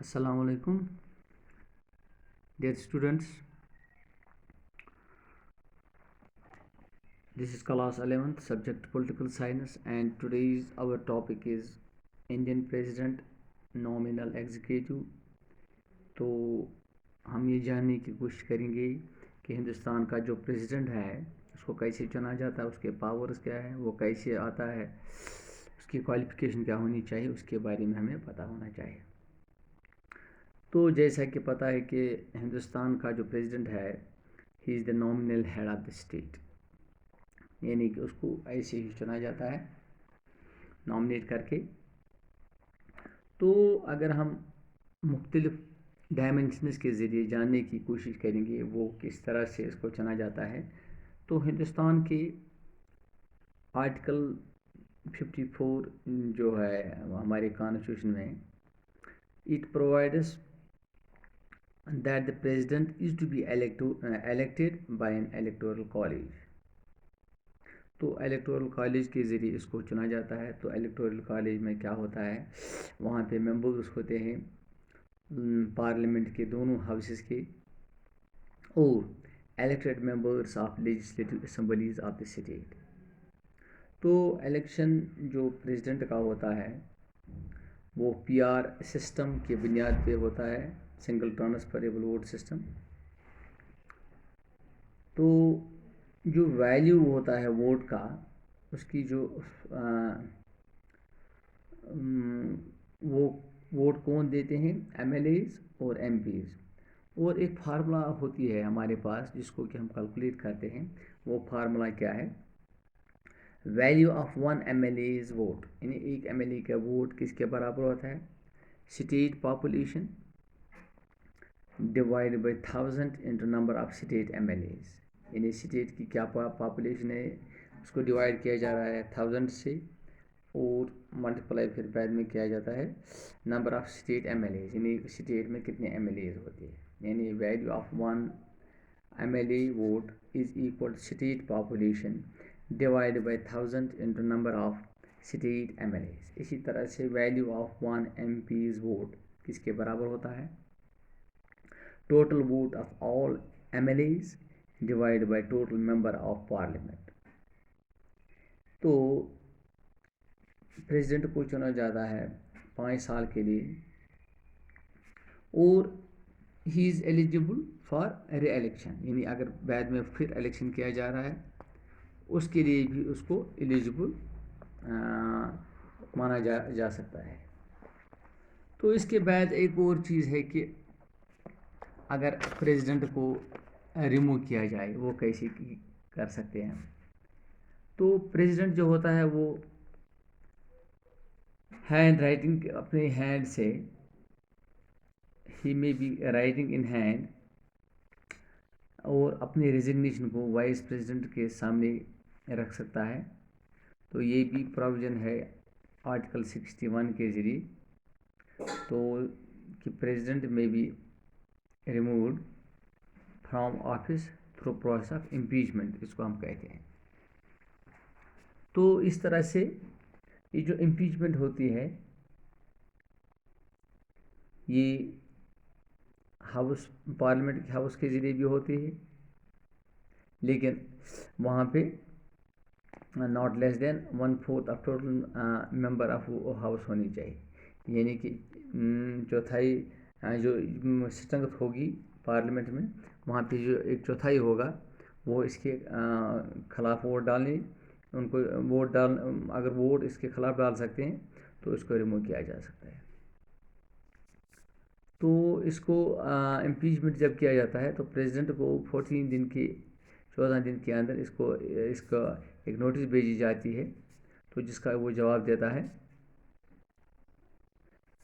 Assalamu alaikum, dear students. This is class 11th, subject political science, and today's our topic is Indian President Nominal Executive. तो हम ये जानने की कोशिश करेंगे कि हिंदुस्तान का जो प्रेसिडेंट है उसको कैसे चुना जाता है, उसके पावर्स क्या है, वो कैसे आता है, उसकी क्वालिफिकेशन क्या होनी चाहिए, उसके बारे में हमें पता होना चाहिए। तो जैसा कि पता है कि हिंदुस्तान का जो प्रेसिडेंट है, he is the nominal head of the state, यानी कि उसको ऐसे ही चुना जाता है नॉमिनेट करके। तो अगर हम मुख्तलिफ डायमेंशंस के ज़रिए जानने की कोशिश करेंगे वो किस तरह से इसको चुना जाता है, तो हिंदुस्तान के आर्टिकल 54 जो है हमारे कॉन्स्टिट्यूशन में, it provides that the president is to be elected by an electoral college. तो इलेक्टोरल कॉलेज के ज़रिए इसको चुना जाता है। तो इलेक्टोरल कॉलेज में क्या होता है, वहाँ पे मेंबर्स होते हैं पार्लियामेंट के दोनों हाउसेस के और elected members of legislative assemblies of the state. तो इलेक्शन जो प्रेसिडेंट का होता है वो पीआर सिस्टम की बुनियाद पे होता है, सिंगल ट्रांसफरेबल वोट सिस्टम। तो जो वैल्यू होता है वोट का, उसकी जो वो वोट कौन देते हैं, एमएलएज और एमपीज, और एक फार्मूला होती है हमारे पास जिसको कि हम कैलकुलेट करते हैं। वो फार्मूला क्या है, value of one MLAs vote, यानी एक एमएलए का वोट किसके बराबर होता है, state population divide by 1000 into number of state MLAs, यानी स्टेट की क्या पॉपुलेशन है उसको डिवाइड किया जा रहा है 1000 से और मल्टीप्लाई फिर बाद में किया जाता है नंबर ऑफ स्टेट एमएलएज, यानी स्टेट में कितने एमएलएज होते हैं। यानी value of one MLA vote is equal state population divide by 1000 into number of state MLAs. इसी तरह से value of one MPs vote किसके बराबर होता है, total vote of all MLAs divide by total member of parliament. तो president को चुना जाता है 5 साल के लिए और ही इज़ एलिजिबल फॉर री इलेक्शन, यानी अगर बाद में फिर इलेक्शन किया जा रहा है उसके लिए भी उसको एलिजिबल माना जा सकता है। तो इसके बाद एक और चीज़ है कि अगर प्रेसिडेंट को रिमूव किया जाए वो कैसे कर सकते हैं। तो प्रेसिडेंट जो होता है वो हैंड राइटिंग, अपने हैंड से, he may be writing in hand, और अपने रिजिग्नेशन को वाइस प्रेसिडेंट के सामने रख सकता है। तो ये भी प्रोविज़न है आर्टिकल 61 के ज़रिए, तो कि प्रेसिडेंट में be removed from office through process of impeachment, इसको हम कहते हैं। तो इस तरह से ये जो इम्पीचमेंट होती है ये हाउस, पार्लियामेंट के हाउस के ज़रिए भी होती है, लेकिन वहाँ पे not less than 1/4 of total member of house होनी चाहिए, यानी कि चौथाई जो स्ट्रेंथ होगी पार्लियामेंट में, वहाँ पे जो एक चौथाई होगा वो इसके खिलाफ वोट डालने, उनको वोट डाल, अगर वोट इसके खिलाफ डाल सकते हैं तो इसको रिमूव किया जा सकता है। तो इसको इम्पीचमेंट जब किया जाता है तो प्रेसिडेंट को 14 दिन के अंदर इसका एक नोटिस भेजी जाती है, तो जिसका वो जवाब देता है।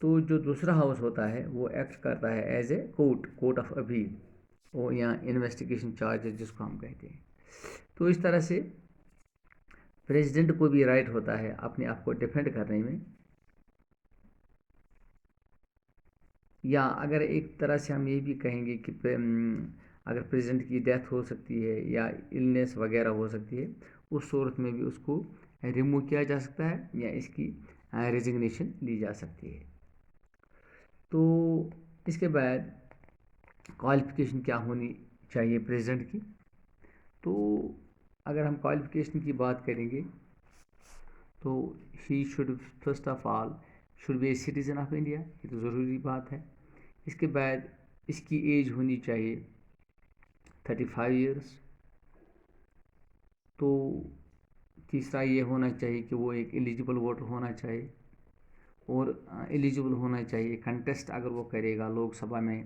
तो जो दूसरा हाउस होता है वो एक्ट करता है as a court of appeal, वो यहाँ इन्वेस्टिगेशन चार्जेस जिसको हम कहते हैं। तो इस तरह से प्रेसिडेंट को भी राइट होता है अपने आप को डिफेंड करने में, या अगर एक तरह से हम ये भी कहेंगे कि अगर प्रेसिडेंट की डेथ हो सकती है या इलनेस वगैरह हो सकती है, उस सूरत में भी उसको रिमूव किया जा सकता है या इसकी रेजिग्नेशन ली जा सकती है। تو اس کے بعد کوالیفیکیشن کیا ہونی چاہیے پریزیڈنٹ کی. تو اگر ہم کوالیفیکیشن کی بات کریں گے تو ہی should first of all should be a citizen of India. یہ تو ضروری بات ہے. اس کے بعد اس کی ایج ہونی چاہیے 35 ایئرس. تو تیسرا یہ ہونا چاہیے کہ وہ ایک ایلیجیبل ووٹر ہونا چاہیے اور ایلیجیبل ہونا چاہیے کنٹیسٹ اگر وہ کرے گا لوک سبھا میں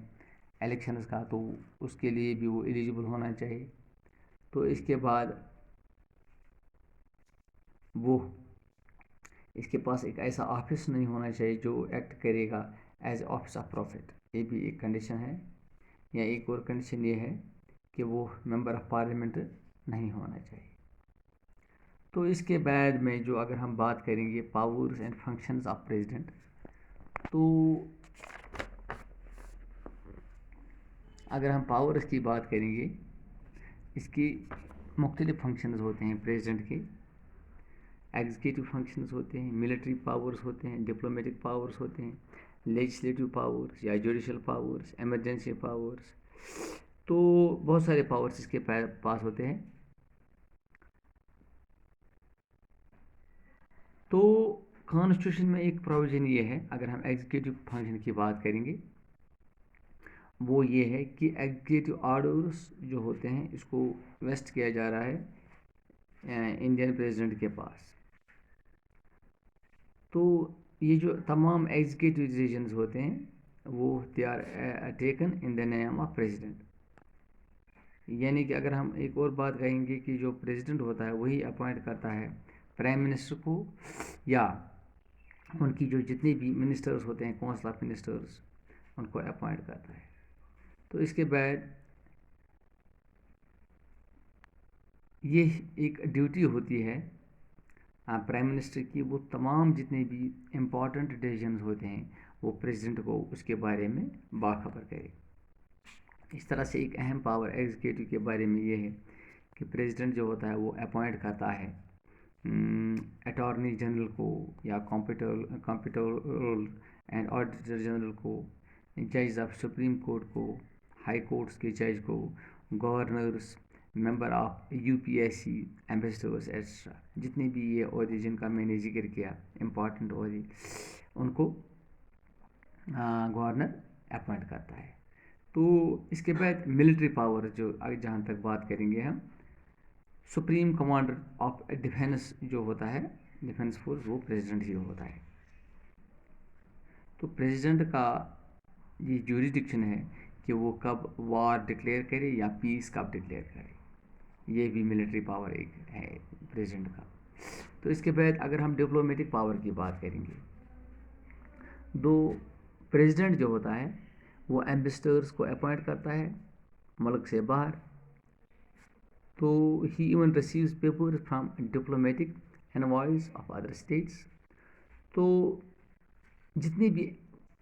الیکشنز کا تو اس کے لیے بھی وہ ایلیجیبل ہونا چاہیے. تو اس کے بعد وہ اس کے پاس ایک ایسا آفس نہیں ہونا چاہیے جو ایکٹ کرے گا as a office of profit. یہ بھی ایک کنڈیشن ہے. یا ایک اور کنڈیشن یہ ہے کہ وہ ممبر آف پارلیمنٹ نہیں ہونا چاہیے. تو اس کے بعد میں جو اگر ہم بات کریں گے powers and functions of president, تو اگر ہم پاورز کی بات کریں گے اس کی مختلف فنکشنز ہوتے ہیں پریزیڈنٹ کے. ایگزیکٹو فنکشنز ہوتے ہیں, ملٹری پاورز ہوتے ہیں, ڈپلومیٹک پاورز ہوتے ہیں, لیجسلیٹو پاورز یا جوڈیشل پاورز, ایمرجنسی پاورز. تو بہت سارے پاورز اس کے پاس ہوتے ہیں. تو کانسٹیٹیوشن میں ایک پروویژن یہ ہے اگر ہم ایگزیکٹو فنکشن کی بات کریں گے وہ یہ ہے کہ ایگزیکٹو آرڈرز جو ہوتے ہیں اس کو ویسٹ کیا جا رہا ہے انڈین پریزیڈنٹ کے پاس. تو یہ جو تمام ایگزیکٹو ڈیسیژنز ہوتے ہیں وہ they are taken in the name of president. یعنی کہ اگر ہم ایک اور بات کہیں گے کہ جو پریزیڈنٹ ہوتا ہے وہی اپوائنٹ کرتا ہے پرائم منسٹر کو یا ان کی جو جتنے بھی منسٹرز ہوتے ہیں کونسل آف منسٹرز ان کو اپوائنٹ کرتا ہے. تو اس کے بعد یہ ایک ڈیوٹی ہوتی ہے پرائم منسٹر کی, وہ تمام جتنے بھی امپورٹنٹ ڈیسیژنز ہوتے ہیں وہ پریزیڈنٹ کو اس کے بارے میں باخبر کرے. اس طرح سے ایک اہم پاور ایگزیکٹو کے بارے میں یہ ہے کہ پریزیڈنٹ جو ہوتا ہے وہ اپوائنٹ کرتا ہے اٹارنی جنرل کو یا کمپٹرول اینڈ آڈیٹر جنرل کو, ججز آف سپریم کورٹ کو, ہائی کورٹس کے جج کو, governors, member of U P S C, ambassadors etcetera. جتنے بھی یہ عہدے جن کا میں نے ذکر کیا امپورٹنٹ عہدے ان کو گورنر اپوائنٹ کرتا ہے. تو اس کے بعد ملٹری پاور جو جہاں تک بات کریں گے ہم, سپریم کمانڈر آف ڈیفینس جو ہوتا ہے ڈیفینس فورس وہ پریزیڈنٹ ہی ہوتا ہے. تو پریزیڈنٹ کا یہ جوریڈکشن ہے کہ وہ کب وار ڈکلیئر کرے یا پیس کب ڈکلیئر کرے. یہ بھی ملٹری پاور ایک ہے پریزیڈنٹ کا. تو اس کے بعد اگر ہم ڈپلومیٹک پاور کی بات کریں گے تو پریزیڈنٹ جو ہوتا ہے وہ ایمبیسڈرس کو اپوائنٹ کرتا ہے ملک سے باہر. تو he even receives paper from diplomatic envoys of other states. تو جتنے بھی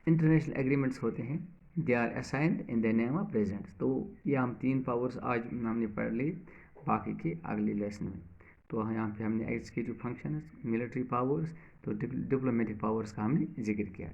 انٹرنیشنل ایگریمنٹس ہوتے ہیں they are assigned in the name of president. تو یہ ہم 3 پاورس آج ہم نے پڑھ لی, باقی کے اگلی لیسن میں. تو یہاں پہ ہم نے ایگزیکٹو فنکشنز, ملٹری پاورس, تو ڈپلومیٹک پاورس کا ہم نے ذکر کیا.